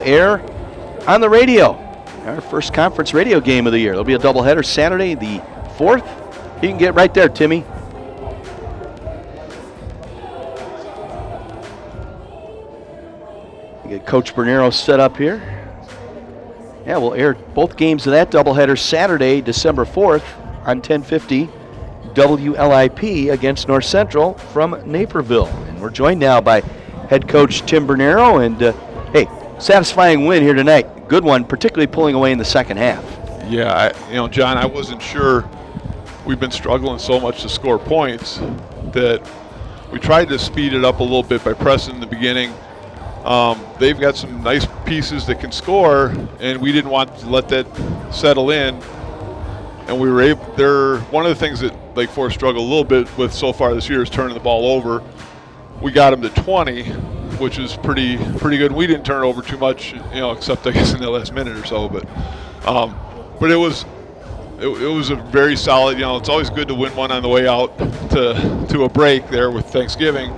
air on the radio. Our first conference radio game of the year. There'll be a doubleheader Saturday, the 4th. You can get right there, Timmy. You get Coach Bernero set up here. Yeah, we'll air both games of that doubleheader Saturday, December 4th on 1050 WLIP against North Central from Naperville. And we're joined now by head coach Tim Bernero. And hey, satisfying win here tonight. Good one, particularly pulling away in the second half. Yeah, John, I wasn't sure. We've been struggling so much to score points that we tried to speed it up a little bit by pressing in the beginning. They've got some nice pieces that can score, and we didn't want to let that settle in. And we were able. One of the things that Lake Forest struggled a little bit with so far this year is turning the ball over. We got them to 20, which is pretty good. We didn't turn over too much, except I guess in the last minute or so. But it was a very solid. It's always good to win one on the way out to a break there with Thanksgiving.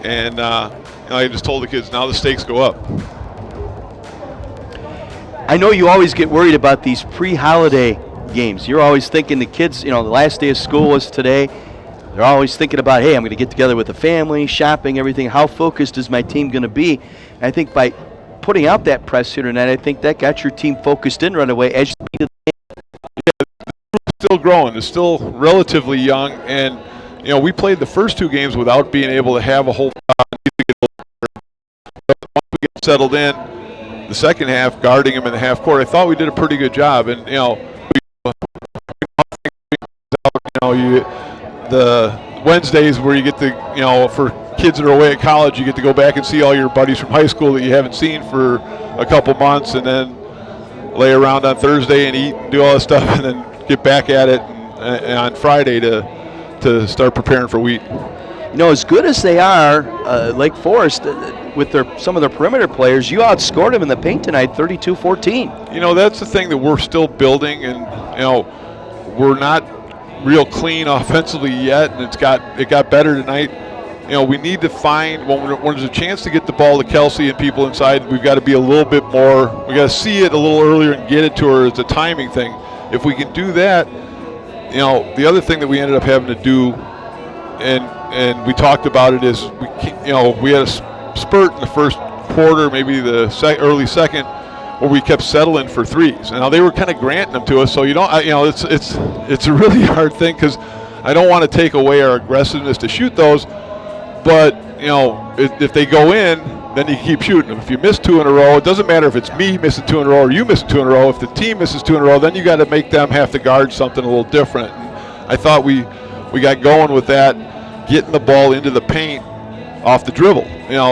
And I just told the kids, now the stakes go up. I know you always get worried about these pre-holiday games. You're always thinking the kids, the last day of school was today. They're always thinking about, hey, I'm going to get together with the family, shopping, everything. How focused is my team going to be? And I think by putting out that press here tonight, I think that got your team focused in right away as you beat the game. Still growing. It's still relatively young. And, we played the first two games without being able to have a whole once we get settled in, the second half, guarding them in the half court, I thought we did a pretty good job. And, the Wednesdays where you get to, for kids that are away at college, you get to go back and see all your buddies from high school that you haven't seen for a couple months, and then lay around on Thursday and eat and do all that stuff, and then get back at it on Friday to start preparing for Wheat. As good as they are, Lake Forest, with some of their perimeter players, you outscored them in the paint tonight, 32-14. That's the thing that we're still building, and we're not real clean offensively yet, and it got better tonight. We need to find when there's a chance to get the ball to Kelsey and people inside, we've got to be a little bit more. We got to see it a little earlier and get it to her. It's a timing thing. If we can do that, the other thing that we ended up having to do, and we talked about it, is we had a spurt in the first quarter, maybe the early second, where we kept settling for threes. Now they were kind of granting them to us, so it's a really hard thing because I don't want to take away our aggressiveness to shoot those. But if they go in, then you keep shooting them. If you miss two in a row, it doesn't matter if it's me missing two in a row or you missing two in a row. If the team misses two in a row, then you got to make them have to guard something a little different. And I thought we got going with that, getting the ball into the paint off the dribble.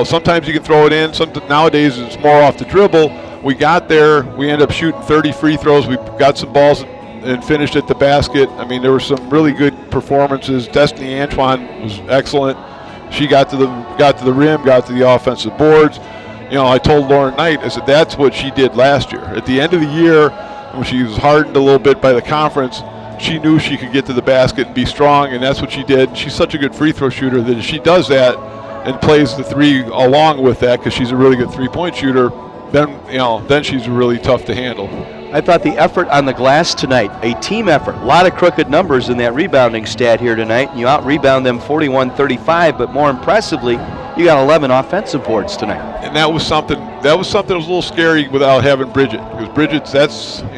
Sometimes you can throw it in. Nowadays it's more off the dribble. We got there. We ended up shooting 30 free throws. We got some balls and finished at the basket. I mean, there were some really good performances. Destiny Antoine was excellent. She got to the rim, got to the offensive boards. I told Lauren Knight, I said, that's what she did last year. At the end of the year, when she was hardened a little bit by the conference, she knew she could get to the basket and be strong, and that's what she did. She's such a good free throw shooter that if she does that and plays the three along with that, because she's a really good three-point shooter, then she's really tough to handle. I thought the effort on the glass tonight, a team effort. A lot of crooked numbers in that rebounding stat here tonight. You out-rebound them 41-35, but more impressively, you got 11 offensive boards tonight. And that was something that was a little scary without having Bridget, because Bridget's, that's, in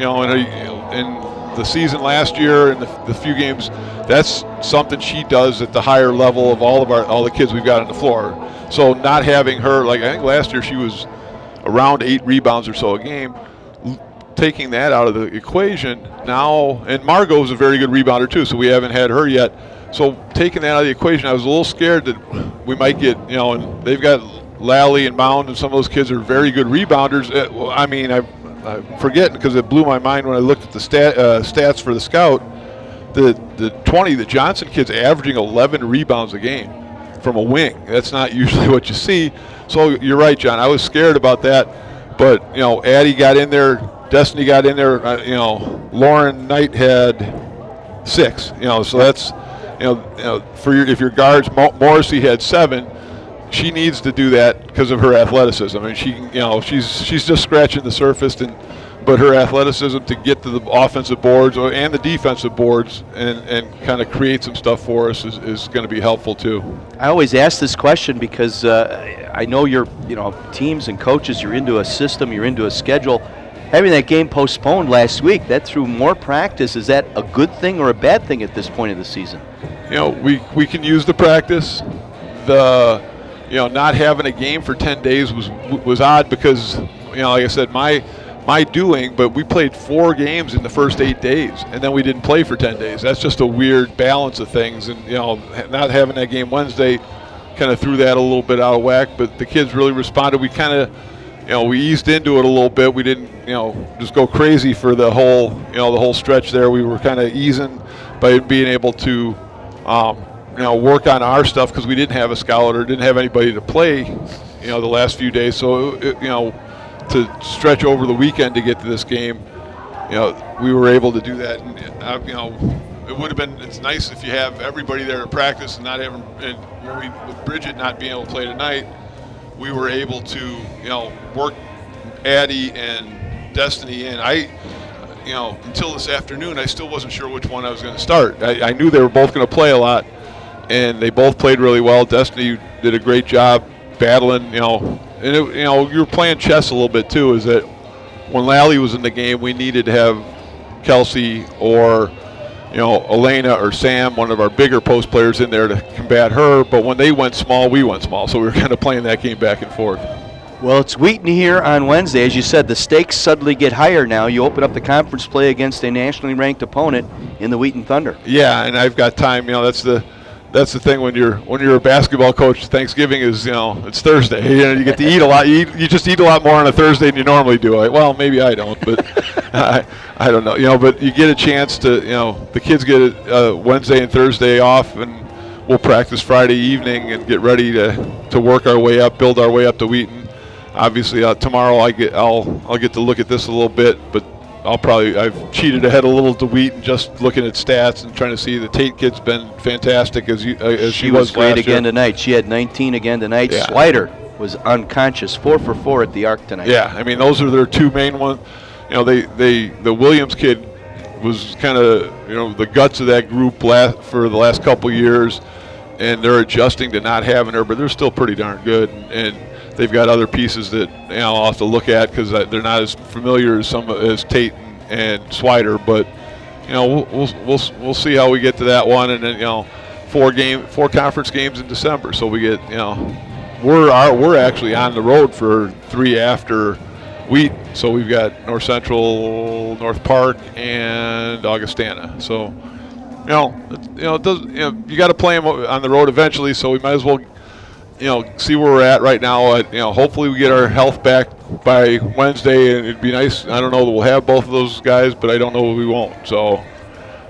the season last year and the few games, that's something she does at the higher level of all the kids we've got on the floor. So not having her, I think last year she was around 8 rebounds or so a game, taking that out of the equation now, and Margot's a very good rebounder too, so we haven't had her yet. So taking that out of the equation, I was a little scared that we might get, and they've got Lally and Mound, and some of those kids are very good rebounders. I forget, because it blew my mind when I looked at the stats for the scout. The Johnson kid's averaging 11 rebounds a game from a wing. That's not usually what you see. So you're right, John. I was scared about that, but Addie got in there, Destiny got in there. Lauren Knight had 6. So that's if your guards, Morrissey had 7. she needs to do that because of her athleticism. I mean, she's just scratching the surface, but her athleticism to get to the offensive boards and the defensive boards and kind of create some stuff for us is going to be helpful too. I always ask this question because I know you're, teams and coaches, you're into a system, you're into a schedule. Having that game postponed last week, that threw more practice. Is that a good thing or a bad thing at this point of the season? We can use the practice. Not having a game for 10 days was odd because, like I said, my doing, but we played 4 games in the first 8 days, and then we didn't play for 10 days. That's just a weird balance of things, and not having that game Wednesday kind of threw that a little bit out of whack. But the kids really responded. We kind of, we eased into it a little bit. We didn't, just go crazy for the whole stretch there. We were kind of easing by being able to, work on our stuff because we didn't have a scout or didn't have anybody to play, the last few days. So, to stretch over the weekend to get to this game, we were able to do that. And, it would have been, it's nice if you have everybody there to practice and not having, with Bridget not being able to play tonight, we were able to, work Addie and Destiny in. Until this afternoon, I still wasn't sure which one I was going to start. I knew they were both going to play a lot, and they both played really well. Destiny did a great job battling, and you were playing chess a little bit too. Is that when Lally was in the game, we needed to have Kelsey or Elena or Sam, one of our bigger post players, in there to combat her. But when they went small, we went small. So we were kind of playing that game back and forth. Well, it's Wheaton here on Wednesday. As you said, the stakes suddenly get higher now. You open up the conference play against a nationally ranked opponent in the Wheaton Thunder. Yeah, and I've got time. That's the thing when you're a basketball coach. Thanksgiving is it's Thursday. You get to eat a lot. You just eat a lot more on a Thursday than you normally do. Well, maybe I don't, but I don't know. But you get a chance to the kids get Wednesday and Thursday off, and we'll practice Friday evening and get ready to work our way up, build our way up to Wheaton. Obviously, tomorrow I'll get to look at this a little bit, but I've cheated ahead a little to Wheaton, just looking at stats and trying to see. The Tate kid's been fantastic as she was great last again year. Tonight. She had 19 again tonight. Yeah. Slider was unconscious, 4 for 4 at the arc tonight. Yeah, I mean those are their 2 main ones. The Williams kid was kind of the guts of that group for the last couple years, and they're adjusting to not having her, but they're still pretty darn good. And they've got other pieces that I'll have to look at because they're not as familiar as Tate and Swider. But we'll see how we get to that one, and then 4 conference games in December. So we get we're actually on the road for 3 after Wheaton. So we've got North Central, North Park, and Augustana. So you got to play them on the road eventually. So we might as well see where we're at right now. Hopefully we get our health back by Wednesday, and it'd be nice. I don't know that we'll have both of those guys, but I don't know we won't. So,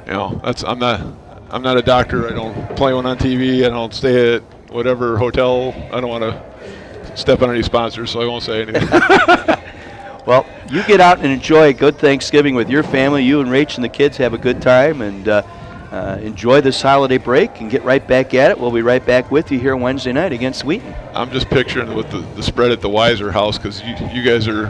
I'm not a doctor. I don't play one on TV. I don't stay at whatever hotel. I don't want to step on any sponsors, so I won't say anything. Well, you get out and enjoy a good Thanksgiving with your family. You and Rach and the kids have a good time, and enjoy this holiday break and get right back at it. We'll be right back with you here Wednesday night against Wheaton. I'm just picturing with the spread at the Weiser house because you guys are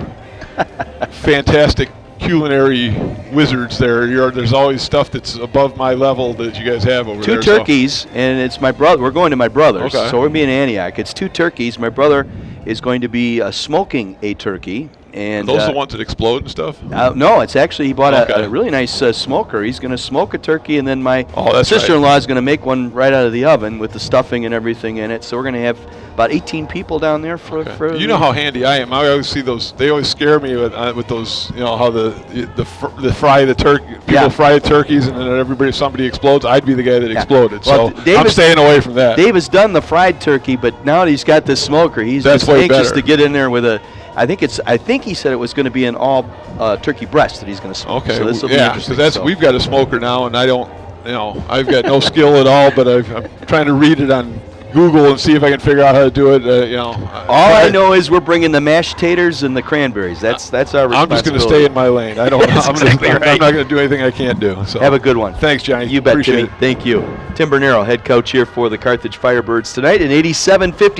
fantastic culinary wizards there. There's always stuff that's above my level that you guys have over there. 2 turkeys, and it's my brother. We're going to my brother's, okay. So we're being Antioch. It's 2 turkeys. My brother is going to be smoking a turkey. And are those the ones that explode and stuff? No, it's actually he bought okay. a really nice smoker. He's going to smoke a turkey, and then my that's sister-in-law is going to make one right out of the oven with the stuffing and everything in it. So we're going to have about 18 people down there for. Okay. for you know how handy I am. I always see those. They always scare me with those. How the fry the turkey. People fry the turkeys, and then somebody explodes. I'd be the guy that exploded. Well, so I'm staying away from that. Dave has done the fried turkey, but now that he's got this smoker, he's That's just anxious better. to get in there with a. I think he said it was going to be an all turkey breast that he's going to smoke. Okay. So this will be interesting. Because we've got a smoker now, and I don't. I've got no skill at all, but I'm trying to read it on Google and see if I can figure out how to do it. All I know is we're bringing the mashed taters and the cranberries. That's our responsibility. I'm just going to stay in my lane. I don't. That's exactly right. I'm not going to do anything I can't do. So have a good one. Thanks, Johnny. You bet, Appreciate Timmy. it. Thank you. Tim Bernero, head coach here for the Carthage Firebirds tonight in 87-50.